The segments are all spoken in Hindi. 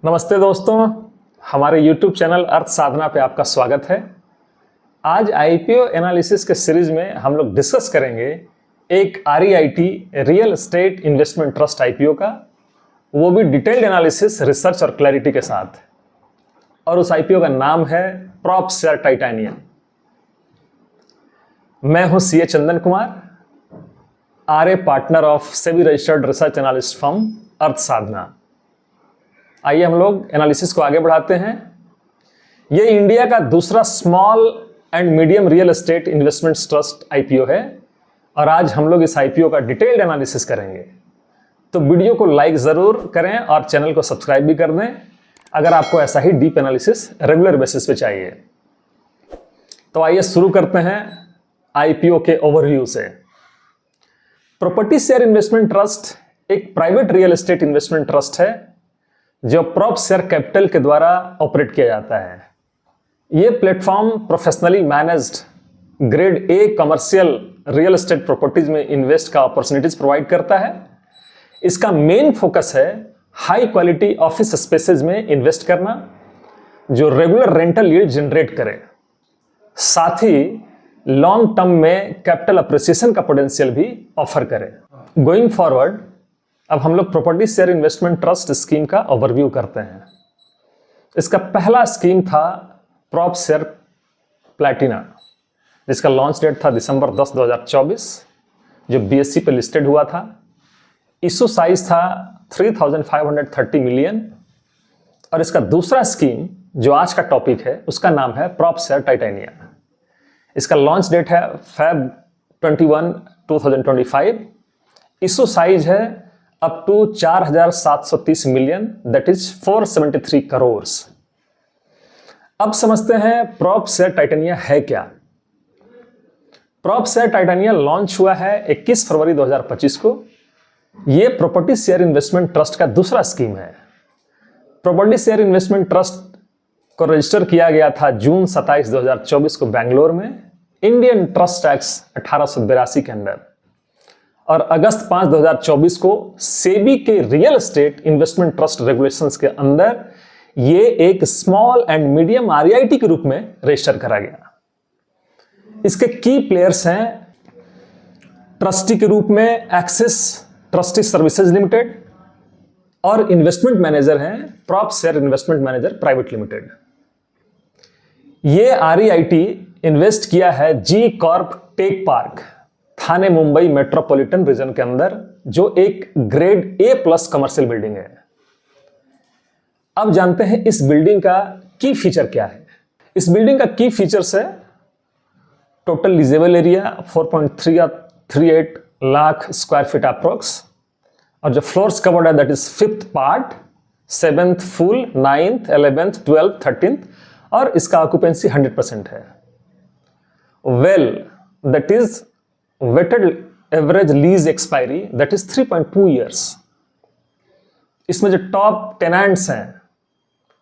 नमस्ते दोस्तों, हमारे YouTube चैनल अर्थ साधना पे आपका स्वागत है। आज आईपीओ एनालिसिस के सीरीज में हम लोग डिस्कस करेंगे एक REIT real estate investment trust IPO का, वो भी डिटेल्ड एनालिसिस, रिसर्च और क्लैरिटी के साथ। और उस आईपीओ का नाम है PropShare Titanium। मैं हूं CA Chandan Kumar, RA partner of SEBI registered research analyst firm Arth Sadhana. आइए हम लोग एनालिसिस को आगे बढ़ाते हैं। ये इंडिया का दूसरा small and medium real estate investment trust IPO है और आज हम लोग इस आईपीओ का डिटेल्ड एनालिसिस करेंगे। तो वीडियो को लाइक ज़रूर करें और चैनल को सब्सक्राइब भी कर दें अगर आपको ऐसा ही डीप एनालिसिस रेगुलर बेसिस पे चाहिए। तो आइए शुरू करते हैं आईपीओ के ओवरव्यू से। प्रॉपर्टी शेयर इन्वेस्टमेंट ट्रस्ट एक private real estate investment trust है जो PropShare कैपिटल के द्वारा ऑपरेट किया जाता है। ये platform professionally managed grade A commercial real estate properties में इन्वेस्ट का अपॉर्चुनिटीज प्रोवाइड करता है। इसका मेन फोकस है हाई क्वालिटी ऑफिस स्पेसेस में इन्वेस्ट करना जो रेगुलर रेंटल यील्ड जनरेट करे, साथ ही लॉन्ग टर्म में कैपिटल अप्रिसिएशन का पोटेंशियल भी ऑफर करे। गोइंग फॉरवर्ड अब हम लोग property share investment trust scheme का ओवरव्यू करते हैं। इसका पहला स्कीम था PropShare प्लैटिना, जिसका लॉन्च डेट था दिसंबर 10, 2024, जो BSE पे लिस्टेड हुआ था। इशू साइज था 3,530 मिलियन। और इसका दूसरा स्कीम जो आज का टॉपिक है उसका नाम है PropShare Titanium। इसका लॉन्च डेट है Feb 21, 2025। इशू साइज है up to 4,730 million, that is 473 crore. अब समझते हैं PropShare Titanium है क्या। PropShare Titanium लॉन्च हुआ है 21 फरवरी 2025 को। यह प्रॉपर्टी शेयर इन्वेस्टमेंट ट्रस्ट का दूसरा स्कीम है। प्रॉपर्टी शेयर इन्वेस्टमेंट ट्रस्ट को रजिस्टर किया गया था जून 27, 2024 को बेंगलोर में इंडियन ट्रस्ट एक्ट 1882 के अंदर, और अगस्त 5, 2024 को सेबी के real estate investment trust regulations के अंदर ये एक स्मॉल एंड मीडियम REIT के रूप में रजिस्टर करा गया। इसके की प्लेयर्स हैं ट्रस्टी के रूप में एक्सिस ट्रस्टी सर्विसेज लिमिटेड, और इन्वेस्टमेंट मैनेजर हैं PropShare investment manager private limited. ये REIT इन्वेस्ट किया है जी कॉर्प टेक पार्क, थाने मुंबई मेट्रोपॉलिटन रीजन के अंदर, जो एक ग्रेड A+ कमर्शियल बिल्डिंग है। अब जानते हैं इस बिल्डिंग का की फीचर क्या है। इस बिल्डिंग का की फीचर्स है total leasable area 4.38 lakh square feet approx, और जो फ्लोर्स कवर्ड है that is 5th part, 7th full, 9th, 11th, 12th, 13th, और इसका ऑक्यूपेंसी 100% है। Well, that is weighted average lease expiry that is 3.2 years. इसमें जो टॉप टेनेंट्स हैं,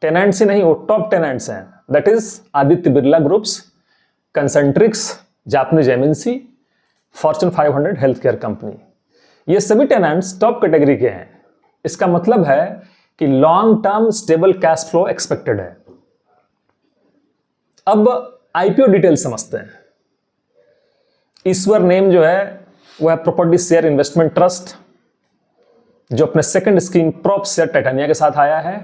टेनेंट्स ही नहीं, वो टॉप टेनेंट्स हैं, that is Aditya Birla groups, Concentrix Japanese MNC, Fortune 500 health care company. ये सभी टेनेंट्स टॉप कैटेगरी के हैं। इसका मतलब है कि long term stable cash flow expected है। अब आईपीओ डिटेल समझते हैं। ईश्वर नेम जो है वह है प्रॉपर्टी शेयर इन्वेस्टमेंट ट्रस्ट, जो अपने सेकंड स्कीम PropShare Titanium के साथ आया है।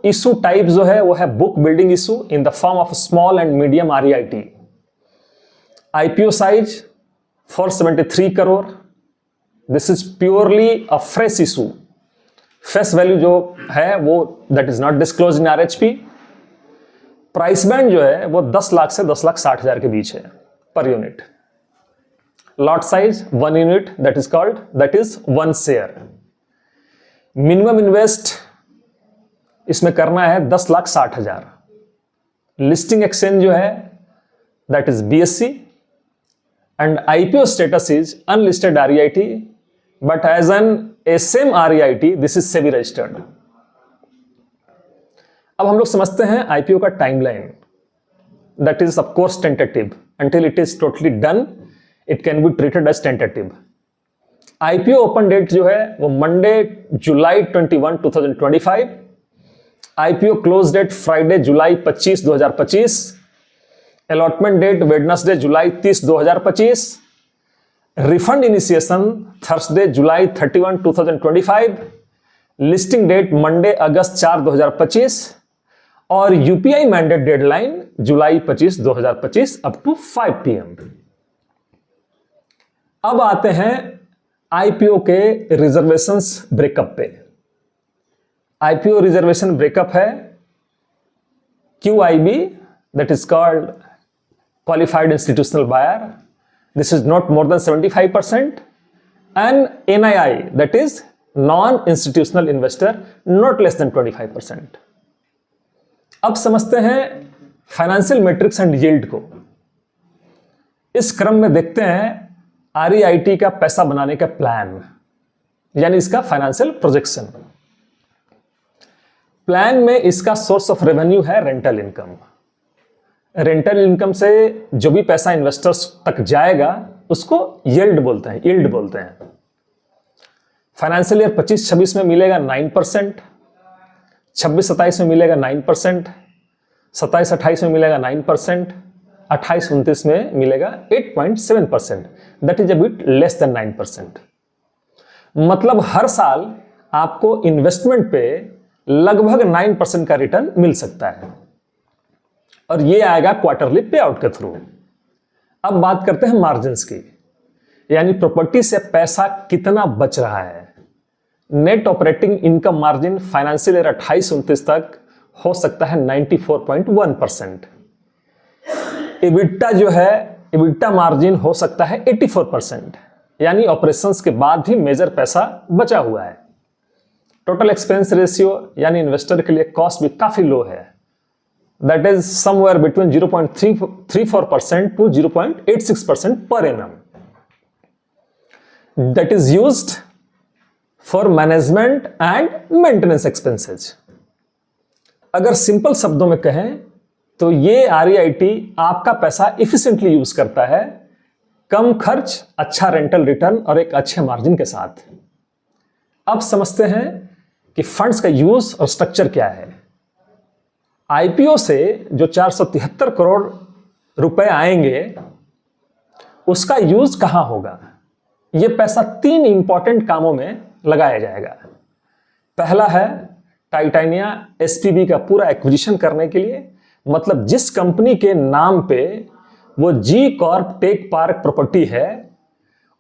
इशू टाइप जो है वो है book building issue in the form of small and medium REIT। IPO size 473 crore. This is purely a fresh issue. Face value जो है वो that is not disclose in RHP। Price band जो है वो 10 लाख से 10,60,000 के बीच है पर unit. Lot size 1 unit, that is 1 share. Minimum invest इसमें करना है 10,60,000। लिस्टिंग एक्सचेंज जो है that is BSE, and IPO status is unlisted REIT, but as an SM REIT this is SEBI registered. अब हम लोग समझते हैं आईपीओ का timeline, that is of course tentative. until it is totally done it can be treated as tentative। IPO open date जो है वो Monday July 21, 2025, IPO close date Friday July 25, 2025। Allotment date Wednesday July 30, 2025। Refund initiation Thursday July 31, 2025। Listing date Monday August 4, 2025 और UPI mandate deadline July 25, 2025 up to 5 PM। अब आते हैं आईपीओ के रिजर्वेशंस ब्रेकअप पे। आईपीओ रिजर्वेशन ब्रेकअप है QIB, that is called qualified institutional buyer, this is not more than 75%, and NII, that is non-institutional investor, not less than 25%। अब समझते हैं फाइनेंशियल मैट्रिक्स एंड यील्ड को। इस क्रम में देखते हैं REIT का पैसा बनाने का प्लान, यानी इसका फाइनेंशियल प्रोजेक्शन। प्लान में इसका सोर्स ऑफ रेवेन्यू है रेंटल इनकम। रेंटल इनकम से जो भी पैसा इन्वेस्टर्स तक जाएगा उसको यील्ड बोलते हैं, यील्ड बोलते हैं। फाइनेंशियल ईयर 25-26 में मिलेगा 9%, 26-27 में मिलेगा 9%, 27-28 में मिलेगा 9%, 28-29 में मिलेगा 8.7%, that is a bit less than 9%। मतलब हर साल आपको इन्वेस्टमेंट पे लगभग 9% का रिटर्न मिल सकता है और ये आएगा क्वार्टरली पे आउट के थ्रू। अब बात करते हैं मार्जिन्स की, यानी प्रॉपर्टी से पैसा कितना बच रहा है। Net operating income margin financial year 28-29 तक हो सकता है 94.1%। इबिटा जो है, इबिटा मार्जिन हो सकता है 84%, यानी ऑपरेशंस के बाद भी मेजर पैसा बचा हुआ है। टोटल एक्सपेंस रेशियो यानी इन्वेस्टर के लिए कॉस्ट भी काफी लो है, that is somewhere between 0.34% to 0.86% per annum, that is used for management and maintenance expenses. अगर सिंपल शब्दों में कहें तो ये REIT आपका पैसा इफिशिएंटली यूज करता है, कम खर्च, अच्छा रेंटल रिटर्न और एक अच्छे मार्जिन के साथ। अब समझते हैं कि फंड्स का यूज और स्ट्रक्चर क्या है। आईपीओ से जो 473 करोड़ रुपए आएंगे उसका यूज कहां होगा। यह पैसा 3 इंपॉर्टेंट कामों में लगाया जाएगा। पहला है टाइटेनिया SPV का पूरा एक्विजिशन करने के लिए, मतलब जिस कंपनी के नाम पे वो G Corp tech park property है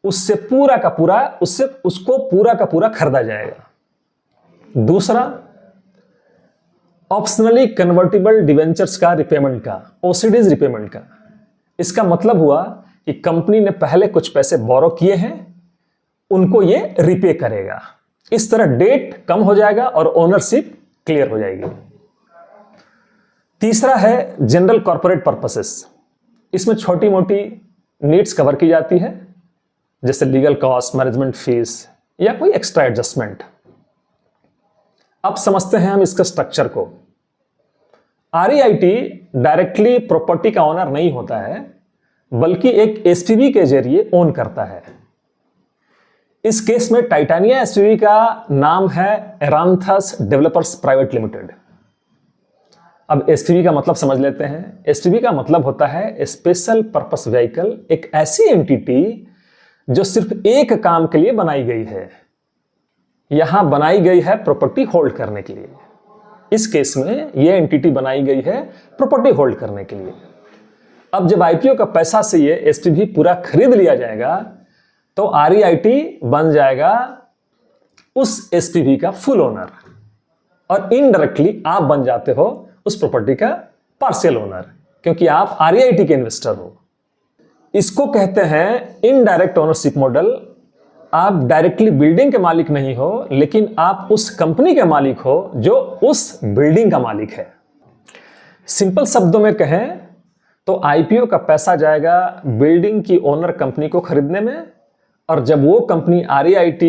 उससे पूरा का पूरा उसको पूरा का पूरा खरीदा जाएगा। दूसरा, ऑप्शनली कन्वर्टिबल डिवेंचर्स का रिपेमेंट का, OCDs रिपेमेंट का। इसका मतलब हुआ कि कंपनी ने पहले कुछ पैसे बोरो किए हैं, उनको ये रिपे करेगा। इस तरह डेट कम हो जाएगा और ओनरशिप क्लियर हो जाएगी। तीसरा है जनरल कॉर्पोरेट पर्पसेस। इसमें छोटी मोटी नीड्स कवर की जाती है, जैसे लीगल कॉस्ट, मैनेजमेंट फीस या कोई एक्स्ट्रा एडजस्टमेंट। अब समझते हैं हम इसका स्ट्रक्चर को। REIT डायरेक्टली प्रॉपर्टी का ओनर नहीं होता है, बल्कि एक SPV के जरिए ओन करता है। इस केस में टाइटेनिया SPV का नाम है एरांथस डेवलपर्स प्राइवेट लिमिटेड। अब SPV का मतलब समझ लेते हैं। SPV का मतलब होता है स्पेशल पर्पस व्हीकल, एक ऐसी एंटिटी जो सिर्फ एक काम के लिए बनाई गई है। यहां बनाई गई है प्रॉपर्टी होल्ड करने के लिए। इस केस में यह एंटिटी बनाई गई है प्रॉपर्टी होल्ड करने के लिए। अब जब आईपीओ का पैसा से ये SPV पूरा खरीद लिया जाएगा तो REIT बन जाएगा उस SPV का फुल ओनर और इनडायरेक्टली आप बन जाते हो उस प्रॉपर्टी का पार्शियल ओनर, क्योंकि आप REIT के इन्वेस्टर हो। इसको कहते हैं इनडायरेक्ट ओनरशिप मॉडल। आप डायरेक्टली बिल्डिंग के मालिक नहीं हो, लेकिन आप उस कंपनी के मालिक हो जो उस बिल्डिंग का मालिक है। सिंपल शब्दों में कहें तो आईपीओ का पैसा जाएगा बिल्डिंग की ओनर कंपनी को खरीदने में, और जब वो कंपनी REIT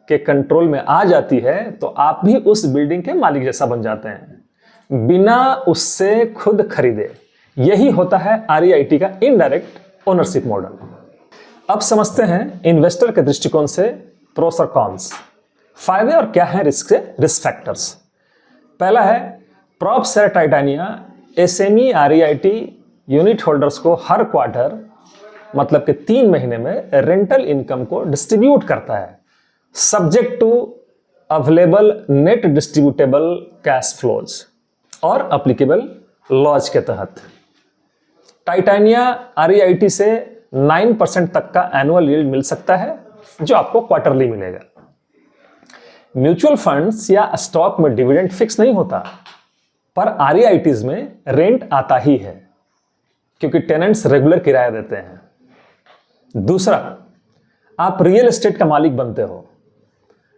के कंट्रोल में आ जाती है तो आप भी उस बिल्डिंग के मालिक जैसा बन जाते हैं बिना उससे खुद खरीदे। यही होता है REIT का इनडायरेक्ट ओनरशिप मॉडल। अब समझते हैं इन्वेस्टर के दृष्टिकोण से प्रोस और कॉन्स, फायदे और क्या है रिस्क फैक्टर्स। पहला है prop share Titania SME REIT unit holders को हर क्वार्टर मतलब कि 3 महीने में रेंटल इनकम को डिस्ट्रीब्यूट करता है subject to available net distributable cash flows और अप्लीकेबल लॉज के तहत। टाइटानिया आरईआईटी से 9% तक का एनुअल यील्ड मिल सकता है जो आपको क्वार्टरली मिलेगा। म्यूचुअल फंड्स या स्टॉक में डिविडेंड फिक्स नहीं होता, पर आरईआईटीज में रेंट आता ही है क्योंकि टेनेंट्स रेगुलर किराया देते हैं। दूसरा, आप रियल एस्टेट का मालिक बनते हो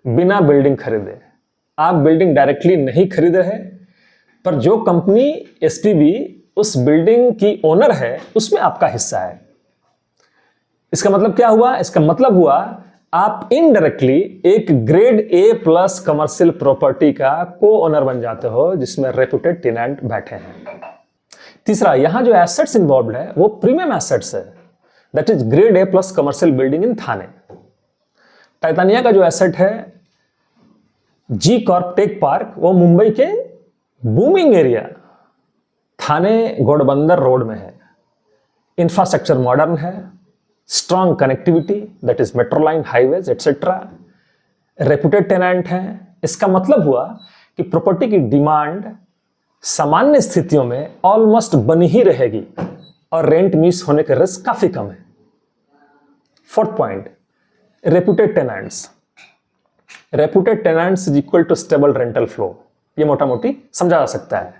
बिना बिल्डिंग खरीदे। आप बिल्डिंग डायरेक्टली नहीं खरीद रहे, पर जो कंपनी एसपीवी उस बिल्डिंग की ओनर है उसमें आपका हिस्सा है। इसका मतलब क्या हुआ? इसका मतलब हुआ आप इनडायरेक्टली एक grade A plus commercial property का को ओनर बन जाते हो जिसमें रेपुटेड टेनेंट बैठे हैं। तीसरा, यहां जो एसेट्स इन्वॉल्व है वो प्रीमियम एसेट्स है, that is grade A plus commercial building in Thane. Titania का जो एसेट है जी कॉर्प टेक पार्क, वो मुंबई के booming area Thane Ghodbunder road में है। इंफ्रास्ट्रक्चर मॉडर्न है, strong connectivity that is metro line, highways etcetera, reputed tenant हैं। इसका मतलब हुआ कि प्रॉपर्टी की डिमांड सामान्य स्थितियों में ऑलमोस्ट बनी ही रहेगी और रेंट मिस होने का रिस्क काफी कम है। Fourth point, reputed tenants. Reputed tenants is equal to stable rental flow, ये मोटा मोटी समझा जा सकता है।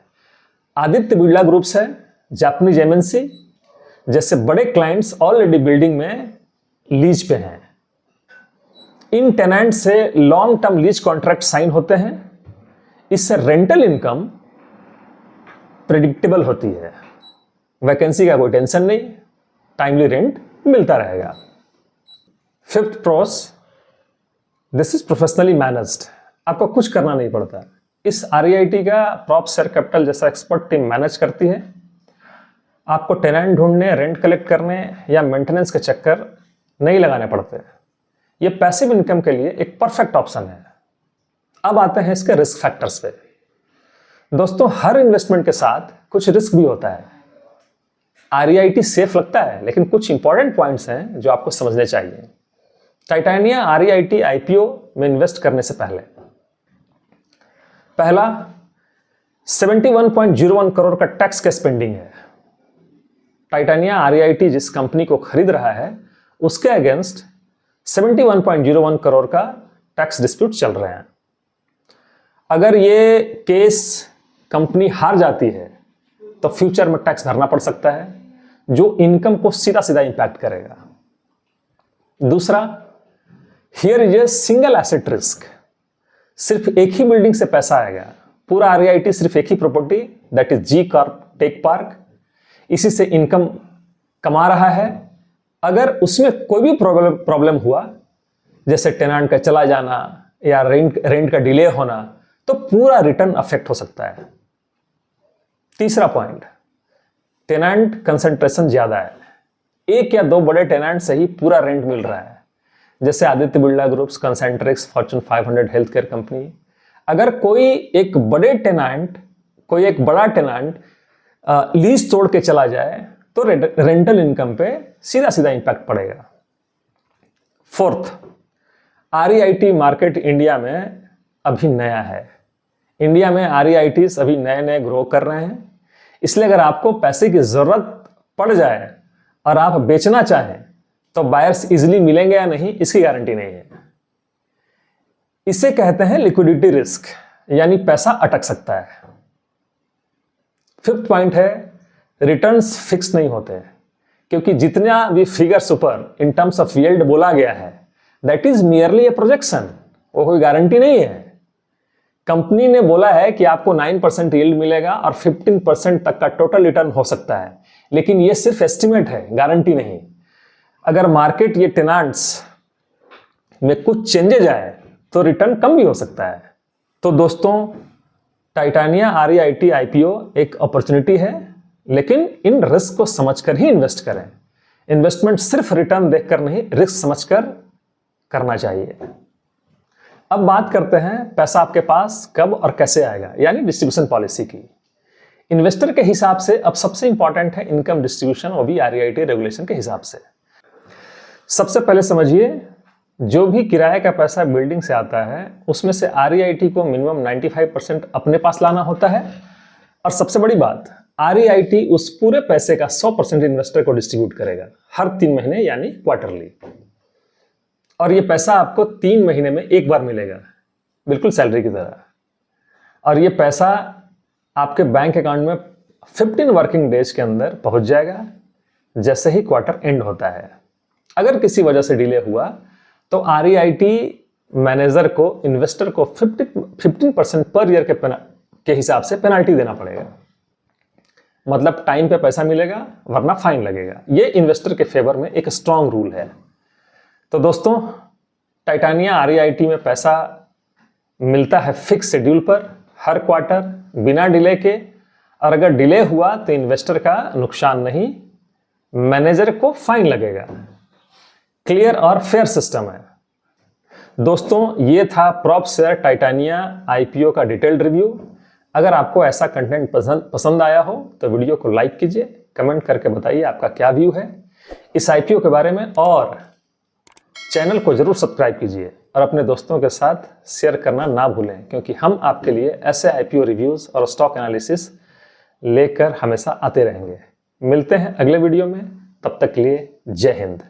आदित्य बिरला ग्रुप्स है, जापानीज एमएनसी जैसे बड़े क्लाइंट्स ऑलरेडी बिल्डिंग में लीज पे हैं। इन टेनेंट से long term lease contract sign होते हैं। इससे रेंटल इनकम प्रेडिक्टेबल होती है, वैकेंसी का कोई टेंशन नहीं, टाइमली रेंट मिलता रहेगा। Fifth pros, this is professionally managed, आपको कुछ करना नहीं पड़ता। इस आरईआईटी का प्रॉप शेयर कैपिटल जैसा एक्सपर्ट टीम मैनेज करती है। आपको टेनेंट ढूंढने, रेंट कलेक्ट करने या मेंटेनेंस के चक्कर नहीं लगाने पड़ते। ये पैसिव इनकम के लिए एक परफेक्ट ऑप्शन है। अब आते हैं इसके रिस्क फैक्टर्स पे। दोस्तों, हर इन्वेस्टमेंट के साथ कुछ रिस्क भी होता है। आरईआईटी सेफ लगता है, लेकिन कुछ इंपॉर्टेंट पॉइंट्स हैं जो आपको समझने चाहिए। टाइटानिया आरईआईटी आईपीओ में इन्वेस्ट करने से पहले, पहला 71.01 करोड़ का टैक्स का स्पेंडिंग है। टाइटानिया आरईआईटी जिस कंपनी को खरीद रहा है उसके अगेंस्ट 71.01 करोड़ का टैक्स डिस्प्यूट चल रहे हैं। अगर ये केस कंपनी हार जाती है तो फ्यूचर में टैक्स भरना पड़ सकता है जो इनकम को सीधा सीधा इंपैक्ट करेगा। दूसरा, here is a single asset risk, सिर्फ एक ही बिल्डिंग से पैसा आएगा। पूरा आरईआईटी सिर्फ एक ही property that is G corp tech park, इसी से इनकम कमा रहा है। अगर उसमें कोई भी प्रॉब्लम हुआ, जैसे टेनेंट का चला जाना या रेंट का डिले होना, तो पूरा रिटर्न अफेक्ट हो सकता है। तीसरा पॉइंट, टेनेंट कंसंट्रेशन ज्यादा है। एक या दो बड़े टेनेंट से ही पूरा रेंट मिल रहा है, जैसे Aditya Birla groups, Concentrix, Fortune 500 health care company. अगर कोई एक बड़ा टेनेंट लीज तोड़ के चला जाए तो रेंटल इनकम पे सीधा सीधा इंपैक्ट पड़ेगा। फोर्थ, आरईआईटी मार्केट इंडिया में अभी नया है। इंडिया में आरईआईटीज अभी नए नए ग्रो कर रहे हैं, इसलिए अगर आपको पैसे की जरूरत पड़ जाए और आप बेचना चाहें तो बायर्स इजीली मिलेंगे या नहीं, इसकी गारंटी नहीं है। इसे कहते हैं लिक्विडिटी रिस्क, यानी पैसा अटक सकता है। फिफ्थ पॉइंट है, रिटर्न्स फिक्स नहीं होते, क्योंकि जितना भी फिगर्स ऊपर इन टर्म्स ऑफ यील्ड बोला गया है that is merely A projection, वो कोई गारंटी नहीं है। कंपनी ने बोला है कि आपको 9% यील्ड मिलेगा और 15% तक का टोटल रिटर्न हो सकता है, लेकिन ये सिर्फ एस्टिमेट है, गारंटी नहीं। अगर मार्केट ये टेनेंट्स में कुछ चेंजेज आए तो रिटर्न कम भी हो सकता है। तो दोस्तों, टाइटानिया आरईआईटी आईपीओ एक अपॉर्चुनिटी है, लेकिन इन रिस्क को समझकर ही इन्वेस्ट करें। इन्वेस्टमेंट सिर्फ रिटर्न देखकर नहीं, रिस्क समझकर करना चाहिए। अब बात करते हैं पैसा आपके पास कब और कैसे आएगा, यानी डिस्ट्रीब्यूशन पॉलिसी की। इन्वेस्टर के हिसाब से अब सबसे इंपॉर्टेंट है इनकम डिस्ट्रीब्यूशन, वो भी REIT रेगुलेशन के हिसाब से। सबसे पहले समझिए, जो भी किराए का पैसा बिल्डिंग से आता है उसमें से REIT को मिनिमम 95% अपने पास लाना होता है। और सबसे बड़ी बात, REIT उस पूरे पैसे का 100% इन्वेस्टर को डिस्ट्रीब्यूट करेगा हर 3 महीने, यानी क्वार्टरली। और ये पैसा आपको 3 महीने में एक बार मिलेगा, बिल्कुल सैलरी की तरह। और ये पैसा आपके बैंक अकाउंट में 15 वर्किंग डेज के अंदर पहुंच जाएगा, जैसे ही क्वार्टर एंड होता है। अगर किसी वजह से डिले हुआ तो REIT मैनेजर को इन्वेस्टर को 15% पर ईयर के हिसाब से पेनाल्टी देना पड़ेगा। मतलब टाइम पे पैसा मिलेगा वरना फाइन लगेगा। ये इन्वेस्टर के फेवर में एक स्ट्रांग रूल है। तो दोस्तों, टाइटानिया REIT में पैसा मिलता है फिक्स शेड्यूल पर हर क्वार्टर बिना डिले के। और अगर डिले हुआ तो इन्वेस्टर का नुकसान नहीं, मैनेजर को फाइन लगेगा। क्लियर और फेयर सिस्टम है। दोस्तों, ये था प्रॉप्शेयर टाइटानिया IPO का डिटेल्ड रिव्यू। अगर आपको ऐसा कंटेंट पसंद आया हो तो वीडियो को लाइक कीजिए, कमेंट करके बताइए आपका क्या व्यू है इस IPO के बारे में, और चैनल को जरूर सब्सक्राइब कीजिए और अपने दोस्तों के साथ शेयर करना ना भूलें, क्योंकि हम आपके लिए ऐसे IPO रिव्यूज़ और स्टॉक एनालिसिस लेकर हमेशा आते रहेंगे। मिलते हैं अगले वीडियो में, तब तक के लिए जय हिंद।